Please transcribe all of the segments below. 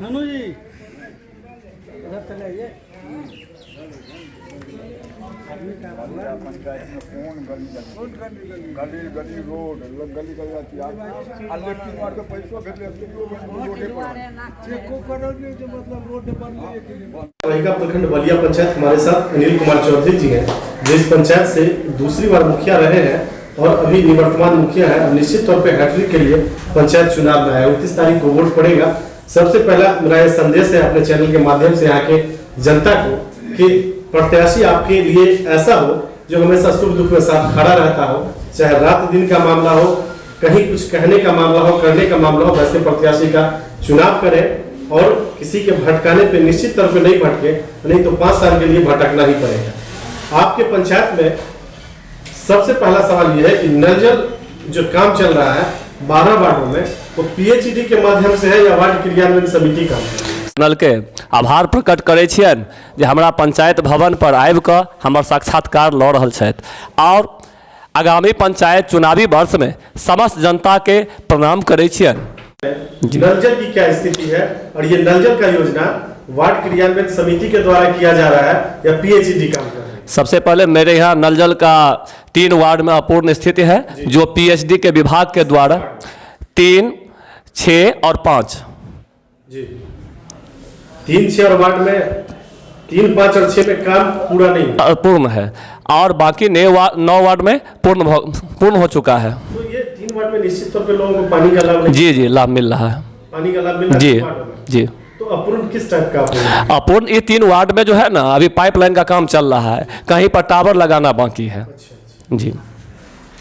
ननू जी इधर चले आइए। पंचायत में कौन गली गली रोड गली गली आती है इलेक्ट्रिक मार के पैसा भेज मतलब रोड बन रहीका प्रखंड बलिया पंचायत हमारे साथ अनिल कुमार चौधरी जी हैं, जो इस पंचायत से दूसरी बार मुखिया रहे हैं और अभी निवर्तमान मुखिया है। निश्चित तौर पे हैट्रिक के लिए पंचायत चुनाव में है। 29 तारीख को वोट पड़ेगा। सबसे पहला मेरा ये संदेश है अपने चैनल के माध्यम से यहाँ के जनता को कि प्रत्याशी आपके लिए ऐसा हो जो हमेशा सुख दुख में साथ खड़ा रहता हो, चाहे रात दिन का मामला हो, कहीं कुछ कहने का मामला हो, करने का मामला हो, वैसे प्रत्याशी का चुनाव करें और किसी के भटकाने पे निश्चित तौर पे नहीं भटके, नहीं तो 5 साल के लिए भटकना ही पड़ेगा। आपके पंचायत में सबसे पहला सवाल यह है कि नल जल जो काम चल रहा है 12 वार्डों में, वो पीएचईडी के माध्यम से है या वार्ड क्रियान्वयन समिति का? नल के आभार प्रकट करे छियन जे हमरा पंचायत भवन पर आबि कऽ हमर साक्षात्कार लऽ रहल छथि और आगामी पंचायत चुनावी वर्ष में समस्त जनता के प्रणाम करे छियन। नल जल की क्या स्थिति है और ये नल जल का योजना वार्ड क्रियान्वयन समिति के द्वारा किया जा रहा है या पीएचईडी काम कर रहा है? सबसे पहले मेरे यहाँ नल जल का 3 वार्ड में अपूर्ण स्थिति है जो पीएचडी के विभाग के द्वारा 3, 6 और 5 जी 3, 6 और वार्ड में 3, 5 और 6 में काम पूरा नहीं पूर्ण है और बाकी 9 वार्ड में पूर्ण हो चुका है। तो ये 3 वार्ड में निश्चित तौर पे लोगों को पानी का लाभ जी लाभ मिल रहा है। पानी का लाभ मिल रहा है जी। तो अपूर्ण किस टाइप का अपूर्ण ये 3 वार्ड में जो है ना अभी पाइपलाइन का काम चल रहा है, कहीं पर टावर लगाना बाकी है। जी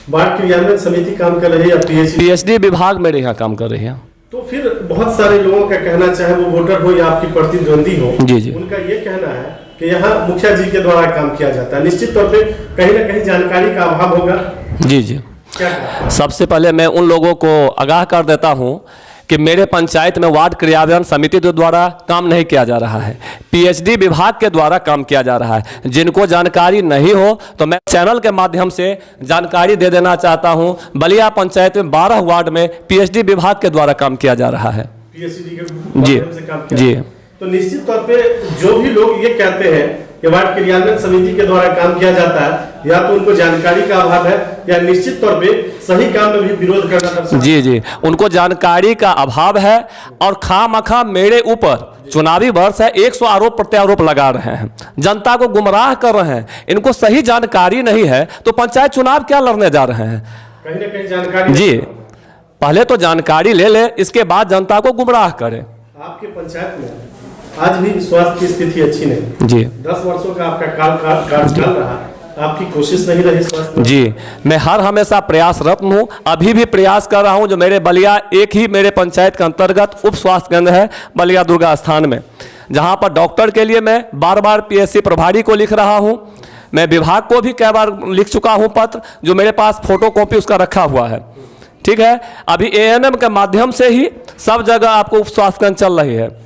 वार्ड क्रियान्वयन समिति काम कर रही है, पीएचडी विभाग मेरे यहाँ काम कर रही है। तो फिर बहुत सारे लोगों का कहना, चाहे वो वोटर हो या आपकी प्रतिद्वंदी हो, जी उनका ये कहना है कि यहाँ मुखिया जी के द्वारा काम किया जाता है। निश्चित तौर पे कहीं ना कहीं जानकारी का अभाव होगा। जी क्या सबसे पहले मैं उन लोगों को आगाह कर देता हूँ कि मेरे पंचायत में वार्ड क्रियान्वयन समिति के द्वारा काम नहीं किया जा रहा है, पीएचडी विभाग के द्वारा काम किया जा रहा है। जिनको जानकारी नहीं हो तो मैं चैनल के माध्यम से जानकारी दे देना चाहता हूं। बलिया पंचायत में 12 वार्ड में पीएचडी विभाग के द्वारा काम किया जा रहा है। पीएचडी के माध्यम से काम किया जी तो निश्चित तौर पे जो भी लोग ये कहते हैं कि वार्ड क्रियान्वयन समिति के द्वारा काम किया जाता है, या तो उनको जानकारी का अभाव है या निश्चित तौर पे सही काम में भी विरोध करना। जी उनको जानकारी का अभाव है और खामखा मेरे ऊपर चुनावी वर्ष है 100 आरोप प्रत्यारोप लगा रहे हैं, जनता को गुमराह कर रहे हैं। इनको सही जानकारी नहीं है तो पंचायत चुनाव क्या लड़ने जा रहे हैं? कहीं ना कहीं जानकारी जी पहले तो जानकारी ले इसके बाद जनता को गुमराह करें। आपके पंचायत में आज भी स्वास्थ्य की स्थिति अच्छी नहीं जी 10 वर्षों का आपका कार्यकाल रहा, आपकी कोशिश नहीं रही स्वास्थ्य? जी मैं हर हमेशा प्रयासरत हूँ, अभी भी प्रयास कर रहा हूँ। जो मेरे बलिया एक ही मेरे पंचायत के अंतर्गत उप स्वास्थ्य केंद्र है बलिया दुर्गा स्थान में, जहाँ पर डॉक्टर के लिए मैं बार पीएससी प्रभारी को लिख रहा हूँ। मैं विभाग को भी कई बार लिख चुका हूँ पत्र, जो मेरे पास फोटोकॉपी उसका रखा हुआ है। ठीक है, अभी एएनएम के माध्यम से ही सब जगह आपको उप स्वास्थ्य केंद्र चल रही है,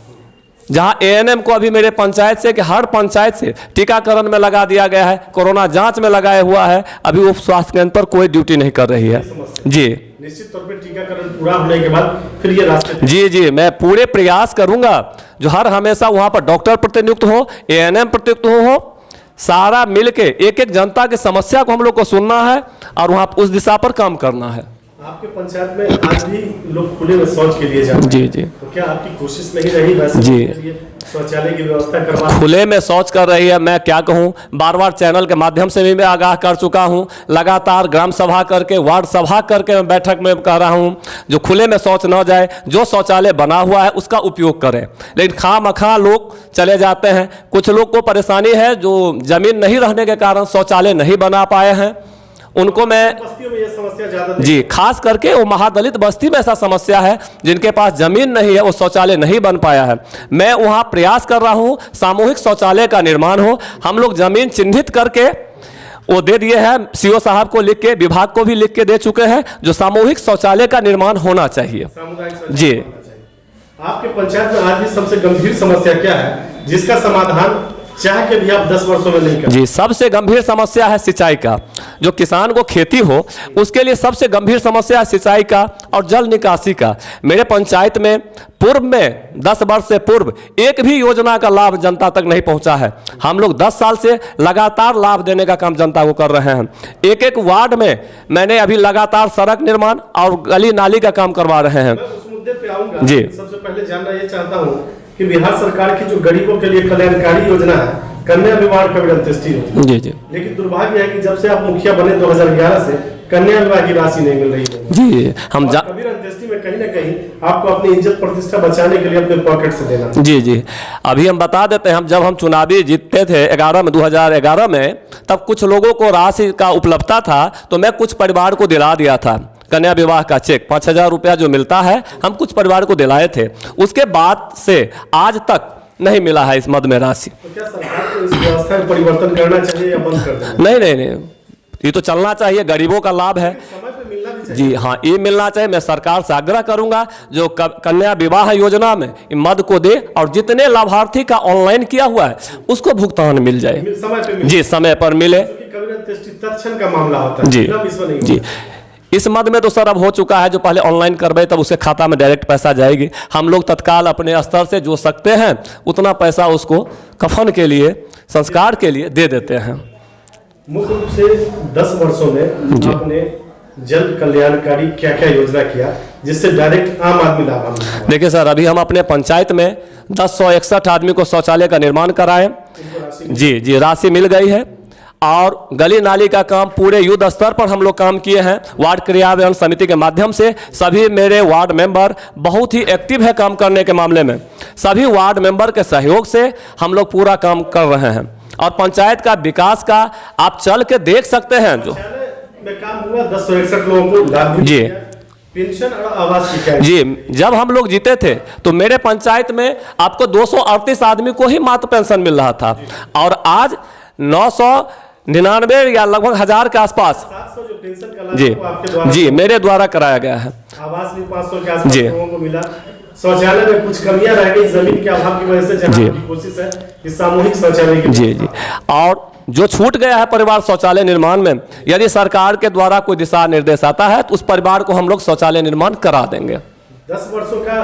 जहां एएनएम को अभी मेरे पंचायत से कि हर पंचायत से टीकाकरण में लगा दिया गया है, कोरोना जांच में लगाया हुआ है। अभी उप स्वास्थ्य केंद्र पर कोई ड्यूटी नहीं कर रही है। जी निश्चित तौर पे टीकाकरण पूरा होने के बाद फिर ये रास्ते जी मैं पूरे प्रयास करूंगा जो हर हमेशा वहां पर डॉक्टर प्रतिनियुक्त हो, एएनएम प्रतिनियुक्त हो, सारा मिलके एक जनता की समस्या को हम लोग को सुनना है और वहां उस दिशा पर काम करना है। आपके पंचायत में आज भी लोग खुले में शौच के लिए जाते हैं। जी तो क्या आपकी कोशिश नहीं रही वैसे जी शौचालय की व्यवस्था करवा? खुले में शौच कर रही है। मैं क्या कहूँ, बार चैनल के माध्यम से भी मैं आगाह कर चुका हूँ। लगातार ग्राम सभा करके, वार्ड सभा करके मैं बैठक में कह रहा हूँ जो खुले में शौच न जाए, जो शौचालय बना हुआ है उसका उपयोग करें। लेकिन खामखा लोग चले जाते हैं। कुछ लोग को परेशानी है जो जमीन नहीं रहने के कारण शौचालय नहीं बना पाए हैं, उनको मैं बस्तियों में ये समस्या ज्यादा जी खास करके वो महादलित बस्ती में ऐसा समस्या है जिनके पास जमीन नहीं है, वो शौचालय नहीं बन पाया है। मैं वहाँ प्रयास कर रहा हूँ सामूहिक शौचालय का निर्माण हो। हम लोग जमीन चिन्हित करके वो दे दिए हैं, सीओ साहब को लिख के, विभाग को भी लिख के दे चुके हैं, जो सामूहिक शौचालय का निर्माण होना चाहिए। जी आपके पंचायत में आज भी सबसे गंभीर समस्या क्या है जिसका समाधान चाह के भी आप 10 वर्षों में नहीं कर। जी, सबसे गंभीर समस्या है सिंचाई का। जो किसान को खेती हो उसके लिए सबसे गंभीर समस्या है सिंचाई का और जल निकासी का। मेरे पंचायत में पूर्व में 10 वर्ष से पूर्व एक भी योजना का लाभ जनता तक नहीं पहुंचा है। हम लोग 10 साल से लगातार लाभ देने का काम जनता को कर रहे हैं। एक एक वार्ड में मैंने अभी लगातार सड़क निर्माण और गली नाली का काम करवा रहे हैं। मैं उस मुद्दे पे आऊंगा। जी। सबसे पहले जानना ये चाहता हूँ कि बिहार सरकार की जो गरीबों के लिए कल्याणकारी योजना है कन्या विवाह कबीर अंत्येष्टि योजना, जी जी, लेकिन दुर्भाग्य है कि जब से आप मुखिया बने 2011 से कन्या विवाह की राशि नहीं मिल रही है। जी हम कबीर अंत्येष्टि में कहीं ना कहीं आपको अपनी इज्जत प्रतिष्ठा बचाने के लिए अपने पॉकेट से देना। जी जी, अभी हम बता देते हैं, हम जब हम चुनावी जीतते थे 2011 में, तब कुछ लोगों को राशि का उपलब्धता था, तो मैं कुछ परिवार को दिला दिया था कन्या विवाह का चेक 5,000 रुपया जो मिलता है, हम कुछ परिवार को दिलाए थे। उसके बाद से आज तक नहीं मिला है इस मद में राशि। तो क्या सरकार को इस व्यवस्था में परिवर्तन करना चाहिए या बंद कर देना? नहीं, ये तो चलना चाहिए, गरीबों का लाभ है। समय पे मिलना भी चाहिए। जी हाँ, ये मिलना चाहिए। मैं सरकार से आग्रह करूंगा जो कन्या विवाह योजना में मद को दे और जितने लाभार्थी का ऑनलाइन किया हुआ है उसको भुगतान मिल जाए। समय पे मिले। जी, समय पर मिले। कबीर अंत्येष्टि तत्क्षण का मामला होता है। जी इसमें नहीं जी, इस मद में तो सर अब हो चुका है, जो पहले ऑनलाइन करवाए तब उसके खाता में डायरेक्ट पैसा जाएगी। हम लोग तत्काल अपने स्तर से जो सकते हैं उतना पैसा उसको कफन के लिए, संस्कार के लिए दे देते हैं। मुख्य रूप से 10 वर्षों में आपने जन कल्याणकारी क्या क्या योजना किया जिससे डायरेक्ट आम आदमी लाभान्वित हुआ? देखिए सर, अभी हम अपने पंचायत में 1061 आदमी को शौचालय का निर्माण कराए। जी, राशि मिल गई है। और गली नाली का काम पूरे युद्ध स्तर पर हम लोग काम किए हैं। वार्ड क्रियान्वयन समिति के माध्यम से सभी मेरे वार्ड मेंबर बहुत ही एक्टिव है काम करने के मामले में। सभी वार्ड मेंबर के सहयोग से हम लोग पूरा काम कर रहे हैं और पंचायत का विकास का आप चल के देख सकते हैं। जो में काम हुआ 1061 लोगों को लाभ जी, पेंशन और आवास की क्या? जी, जब हम लोग जीते थे तो मेरे पंचायत में आपको 238 आदमी को ही मात्र पेंशन मिल रहा था और आज 999 या लगभग 1000 के आसपास 700 जो पेंशन का लाभ जी वो आपके द्वारा जी मेरे द्वारा कराया गया है। आवास भी 500 के आसपास जी। लोगों को मिला। शौचालय में कुछ कमियां रह गई जमीन के अभाव की वजह से, जहां जी। की कोशिश है कि सामूहिक शौचालय की जी जी, और जो छूट गया है परिवार शौचालय निर्माण में, यदि सरकार के द्वारा कोई दिशा निर्देश आता है तो उस परिवार को हम लोग शौचालय निर्माण करा देंगे। 10 वर्षों का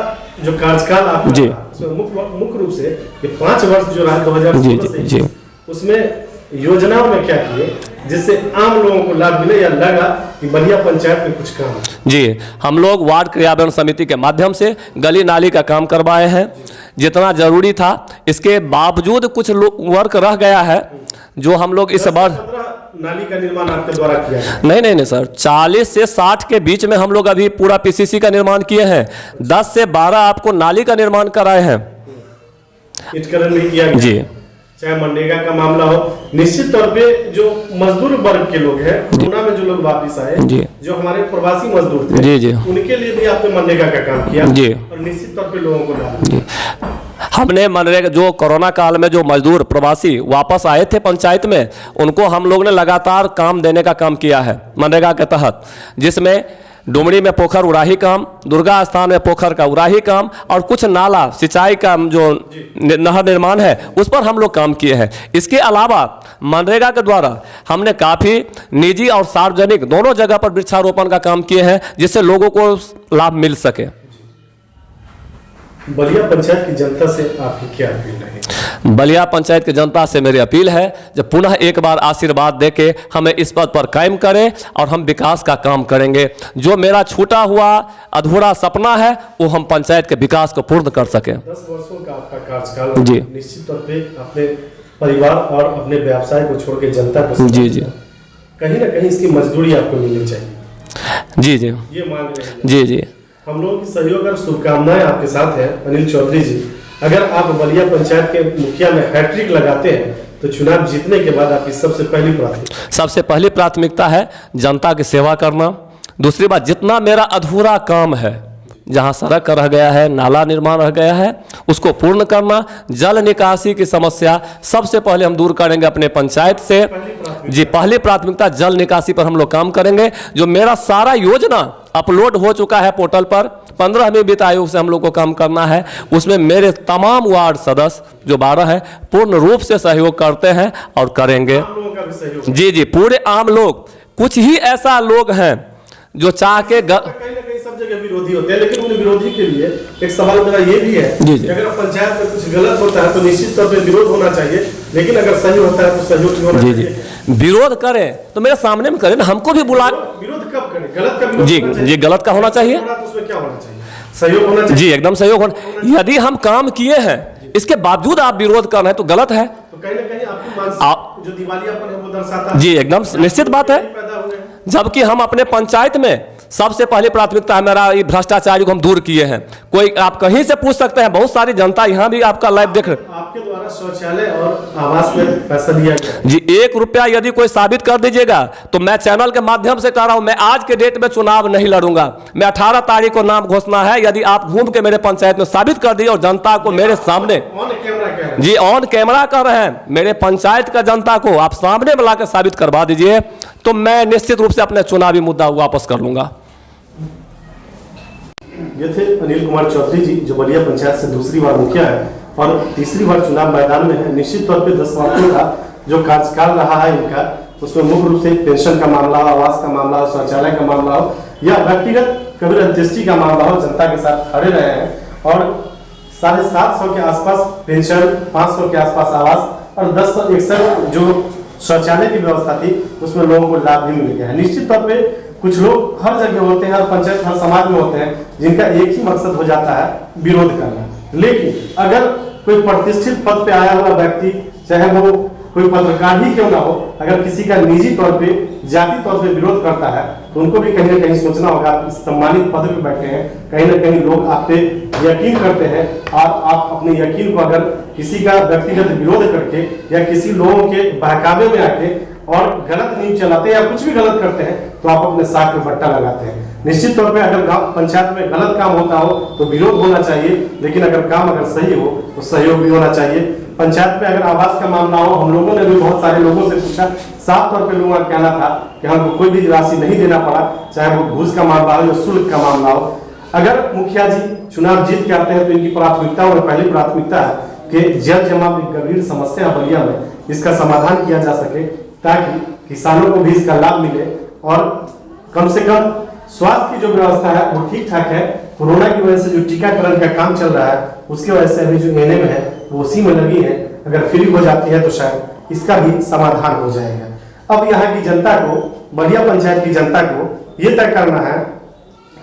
जो कार्यकाल आपका जी। उसमें मुख्य रूप से ये 5 वर्ष जो रहा 2016 से जी। उसमें योजनाओं में क्या किए जिससे आम लोगों को लाभ मिले या लगा कि बलिया पंचायत में कुछ काम है? जी, हम लोग वार्ड क्रियान्वयन समिति के माध्यम से गली नाली का काम करवाए हैं जितना जरूरी था। इसके बावजूद कुछ वर्क रह गया है जो हम लोग इस बार 15 नाली का निर्माण आपके द्वारा किया गया। नहीं सर, 40 से 60 के बीच में हम लोग अभी पूरा पीसीसी का निर्माण किए हैं। 10 से 12 आपको नाली का निर्माण कराए हैं। इटकरण नहीं किया गया। जी, चाहे मनरेगा का मामला हो, निश्चित तौर पे जो मजदूर वर्ग के लोग हैं, कोरोना में जो लोग वापिस आए, जी। जो हमारे प्रवासी मजदूर थे, जी। उनके लिए भी आपने मनरेगा का काम किया जी। और निश्चित तौर पे लोगों को लाभ। जी, हमने मनरेगा जो कोरोना काल में जो मजदूर प्रवासी वापस आए थे पंचायत में, उनको हम लोग ने लगातार काम देने का काम किया है मनरेगा के तहत, जिसमें डुमरी में पोखर उड़ाही काम, दुर्गा स्थान में पोखर का उड़ाही काम और कुछ नाला सिंचाई का जो नहर निर्माण है उस पर हम लोग काम किए हैं। इसके अलावा मनरेगा के द्वारा हमने काफ़ी निजी और सार्वजनिक दोनों जगह पर वृक्षारोपण का काम किए हैं जिससे लोगों को लाभ मिल सके। बलिया पंचायत की जनता से आपकी क्या अपील है? बलिया पंचायत की जनता से मेरी अपील है जब पुनः एक बार आशीर्वाद देके हमें इस पद पर कायम करें और हम विकास का काम करेंगे। जो मेरा छूटा हुआ अधूरा सपना है वो हम पंचायत के विकास को पूर्ण कर सकें। 10 वर्षों का आपका कार्यकाल जी। निश्चित तौर पे अपने परिवार और अपने व्यवसाय को छोड़ के जनता को जी कहीं ना कहीं इसकी मजदूरी आपको मिलनी चाहिए। जी ये मांग रहे हैं। जी हम लोगों की सहयोग और शुभकामनाएं आपके साथ हैं। अनिल चौधरी जी, अगर आप बलिया पंचायत के मुखिया में हैट्रिक लगाते हैं तो चुनाव जीतने के बाद आपकी सबसे पहली प्राथमिकता है जनता की सेवा करना। दूसरी बात, जितना मेरा अधूरा काम है, जहां सड़क रह गया है, नाला निर्माण रह गया है, उसको पूर्ण करना। जल निकासी की समस्या सबसे पहले हम दूर करेंगे अपने पंचायत से। जी, पहली प्राथमिकता जल निकासी पर हम लोग काम करेंगे। जो मेरा सारा योजना अपलोड हो चुका है पोर्टल पर, 15वीं वित्त आयोग से हम लोग को काम करना है। उसमें मेरे तमाम वार्ड सदस्य जो 12 है पूर्ण रूप से सहयोग करते हैं और करेंगे। आम लोगों का भी सहयोग। जी जी, पूरे आम लोग, कुछ ही ऐसा लोग हैं जो चाह के कहीं ना कहीं सब जगह विरोधी होते हैं, लेकिन उन विरोधी के लिए एक सवाल मेरा ये भी है जी जी। कि अगर पंचायत में कुछ गलत होता है तो निश्चित तौर पे विरोध होना चाहिए, लेकिन अगर सही होता है तो सहयोग भी होना जी जी, चाहिए। विरोध करें तो मेरे सामने में करें ना, हमको भी बुला। विरोध कब करें? गलत का विरोध जी होना चाहिए। जी, गलत का होना चाहिए। तो उसमें क्या होना चाहिए? सहयोग होना चाहिए। जी एकदम सहयोग होना। यदि हम काम किए हैं इसके बावजूद आप विरोध कर रहे हैं तो गलत है। तो कहीं ना कहीं आपकी मानसिक जो दिवालियापन है वो दर्शाता है। जी एकदम निश्चित बात है। पैदा हुए हैं। जबकि हम अपने पंचायत में सबसे पहली प्राथमिकता है मेरा ये भ्रष्टाचार को हम दूर किए हैं। कोई आप कहीं से पूछ सकते हैं, बहुत सारी जनता यहाँ भी आपका लाइव देख रहे। आपके द्वारा शौचालय और आवास में पैसा दिया गया जी, 1 रुपया यदि कोई साबित कर दीजिएगा तो मैं चैनल के माध्यम से कह रहा हूं, मैं आज के डेट में चुनाव नहीं लड़ूंगा। मैं 18 तारीख को नाम घोषणा है, यदि आप घूम के मेरे पंचायत में साबित कर दीजिए और जनता को मेरे सामने, ऑन कैमरा कह रहे हैं। जी ऑन कैमरा कर रहे हैं, मेरे पंचायत का जनता को आप सामने बुला के साबित करवा दीजिए तो मैं निश्चित रूप से अपने चुनावी मुद्दा वापस कर लूंगा। ये थे अनिल कुमार चौधरी जी, जो बलिया पंचायत से दूसरी बार मुखिया है और तीसरी बार चुनाव मैदान में है। निश्चित तौर पे 10 वर्षों का जो कार्यकाल रहा है इनका, उसमें मुख्य रूप से पेंशन का मामला हो, आवास का मामला हो, शौचालय का मामला हो या व्यक्तिगत कबीर अंत्येष्टि का मामला हो, जनता के साथ खड़े रहे हैं और 750 के आसपास पेंशन, 500 के आसपास आवास और 1061 जो शौचालय की व्यवस्था थी उसमें लोगों को लाभ भी मिल गया है। निश्चित तौर पे कुछ लोग हर जगह होते हैं, हर पंचायत, हर समाज में होते हैं, जिनका एक ही मकसद हो जाता है विरोध करना। लेकिन अगर कोई प्रतिष्ठित पद पे आया हुआ व्यक्ति, चाहे वो कोई पत्रकार ही क्यों ना हो, अगर किसी का निजी तौर पे, जाति तौर पे विरोध करता है तो उनको भी कहीं ना कहीं सोचना होगा। आप इस सम्मानित पद पे बैठे हैं, कहीं ना कहीं लोग आप पे यकीन करते हैं और आप अपने यकीन को अगर किसी का व्यक्तिगत विरोध करके या किसी लोगों के बहकावे में आके और गलत न्यूज चलाते हैं या कुछ भी गलत करते हैं तो आप अपने साथ में बट्टा लगाते हैं। निश्चित तौर पे अगर गांव पंचायत में गलत काम होता हो तो विरोध होना चाहिए, लेकिन अगर काम अगर सही हो तो सहयोग भी होना चाहिए। पंचायत में अगर आवास का मामला हो, हम लोगों ने भी बहुत सारे लोगों से पूछा, साफ तौर पे लोगों का कहना था कि हमको कोई भी राशि नहीं देना पड़ा, चाहे वो घूस का मामला हो या शुल्क का मामला हो। अगर मुखिया जी चुनाव जीत के आते हैं तो इनकी प्राथमिकताओं में पहली प्राथमिकता है कि जल जमाव की गंभीर समस्या बलिया में इसका समाधान किया जा सके, ताकि किसानों को भी इसका लाभ मिले और कम से कम स्वास्थ्य की जो व्यवस्था है वो ठीक ठाक है। कोरोना की वजह से जो टीकाकरण का काम चल रहा है उसकी वजह से अभी जो एनएम है वो उसी में लगी है, अगर फ्री हो जाती है तो शायद इसका भी समाधान हो जाएगा। अब यहाँ की जनता को, बलिया पंचायत की जनता को ये तय करना है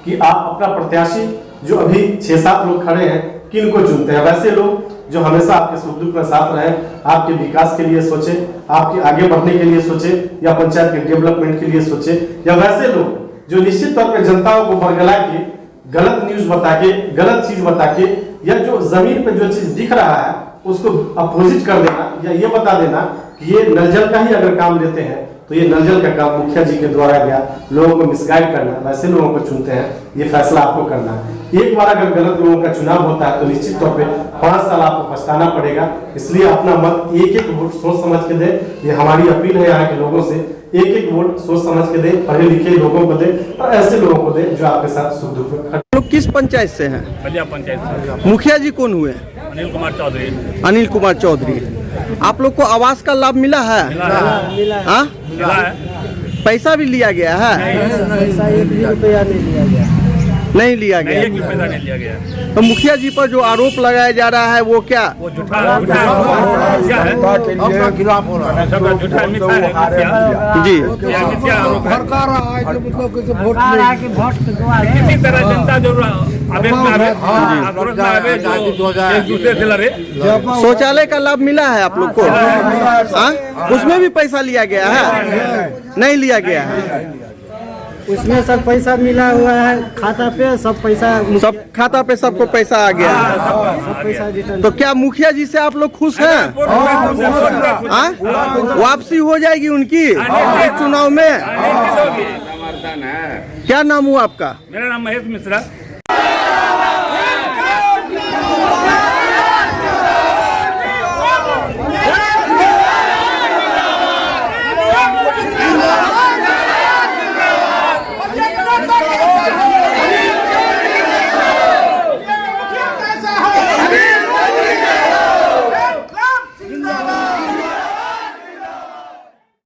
कि आप अपना प्रत्याशी जो अभी 6-7 लोग खड़े हैं किन को चुनते हैं। वैसे लोग जो हमेशा आपके सुख दुख में साथ रहे, आपके विकास के लिए सोचे, आपके आगे बढ़ने के लिए सोचे या पंचायत के डेवलपमेंट के लिए सोचे, या वैसे लोग जो निश्चित तौर पर जनताओं को बरगला के गलत न्यूज बता के, गलत चीज बता के या जो जमीन पे जो चीज दिख रहा है उसको अपोजिट कर देना या ये बता देना कि ये नल जल का ही अगर काम लेते हैं तो ये नल जल का काम मुखिया जी के द्वारा गया, लोगों को मिसगाइड करना, वैसे लोगों को चुनते हैं। ये फैसला आपको करना है। एक बार अगर गलत लोगों का चुनाव होता है तो निश्चित तौर पे 5 साल आपको पछताना पड़ेगा। इसलिए अपना मत एक वोट सोच समझ के दे। ये हमारी अपील है यहाँ के लोगों से, एक वोट सोच समझ के दे, पढ़े लिखे लोगों को दे और ऐसे लोगों को दे जो आपके साथ सुख दुख में। लोग किस पंचायत से हैं? बलिया पंचायत से। मुखिया जी कौन हुए? अनिल कुमार चौधरी। अनिल कुमार चौधरी। आप लोग को आवास का लाभ मिला है? मिला है। पैसा भी लिया गया है? पैसा 1 भी रुपया नहीं लिया गया। नहीं लिया नहीं, गया। 1 पैसा नहीं लिया गया। तो मुखिया जी पर जो आरोप लगाया जा रहा है वो क्या? वो झूठा है। के लिए खिलाफ हो रहा है। सब झूठा मिथ्या है। जी मिथ्या आरोप है। सरकार है कि मतलब किसी वोट नहीं, किसी तरह जनता जो आवेश में आवे, आक्रोश में आवे, जो एक दूसरे से लड़े। शौचालय का लाभ मिला है आप लोग को? हाँ? उसमें भी पैसा लिया गया है? नहीं लिया गया है। उसमें सब पैसा मिला हुआ है खाता पे, सब पैसा सब खाता पे सबको पैसा आ गया है। सब पैसा रिटर्न। तो क्या मुखिया जी से आप लोग खुश हैं? हाँ? वापसी हो जाएगी उनकी चुनाव में? क्या नाम हुआ आपका? मेरा नाम महेश मिश्रा।